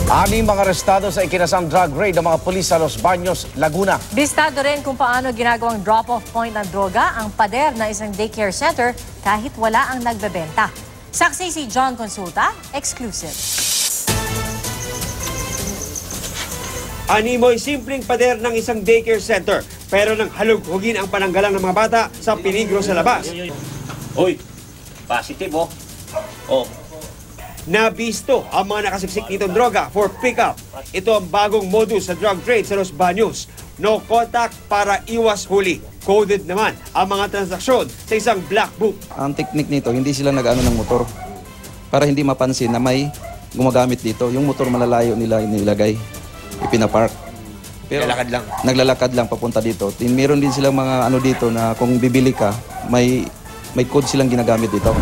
Anim mga arestado sa ikinasang drug raid ng mga pulis sa Los Baños, Laguna. Bistado rin kung paano ginagawang drop-off point ng droga ang pader na isang daycare center kahit wala ang nagbebenta. Saksi si John Consulta, exclusive. Animoy simpleng pader ng isang daycare center pero nang halughugin ang pananggalang ng mga bata sa peligro sa labas. Uy, positive oh. Nabisto ang mga nakasiksik nitong droga for pick-up. Ito ang bagong modus sa drug trade sa Los Baños. No contact para iwas huli. Coded naman ang mga transaksyon sa isang black book. Ang technique nito, hindi sila nag-ano ng motor para hindi mapansin na may gumagamit dito. Yung motor malalayo nila inilagay, ipinapark. Pero Naglalakad lang. Naglalakad lang papunta dito. Meron din silang mga ano dito na kung bibili ka, may code silang ginagamit dito.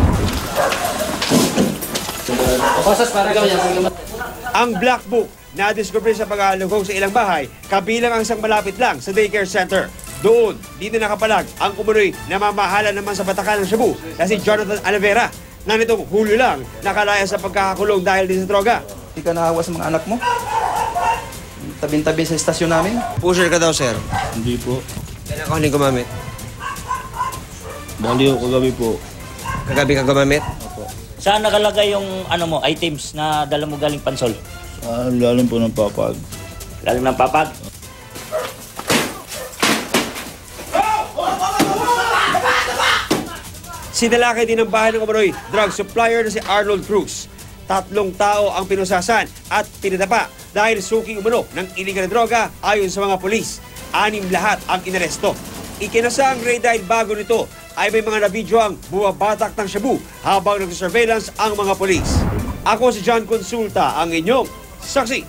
Ang black book na discover sa pag-aalugog sa ilang bahay, kabilang ang isang malapit lang sa daycare center. Doon, dito nakapalag ang umunoy na mamahala naman sa batakan ng Cebu na si Jonathan Alvera na nitong Hulyo lang nakalaya sa pagkakakulong dahil din sa droga. Hindi ka naawa sa mga anak mo? Tabi-tabi sa estasyon namin? Pusher ka daw, sir. Hindi po. Kailan ka huling gumamit? Baliw kagabi po. Kagabi ka gumamit? Saan nakalagay yung items na dala mo galing Pansol? Lalim po ng papag. Lalim ng papag? Sinalakay din ang bahay ng umunoy drug supplier na si Arnold Cruz. 3 tao ang pinusasan at pinadapa dahil suking umano ng iligal na droga ayon sa mga pulis. 6 lahat ang inaresto. Ikinasa ang raid dahil bago nito ay may mga nabidyo ang buwabatak ng Cebu habang nagsusurveillance ang mga pulis. Ako si John Consulta, ang inyong saksi.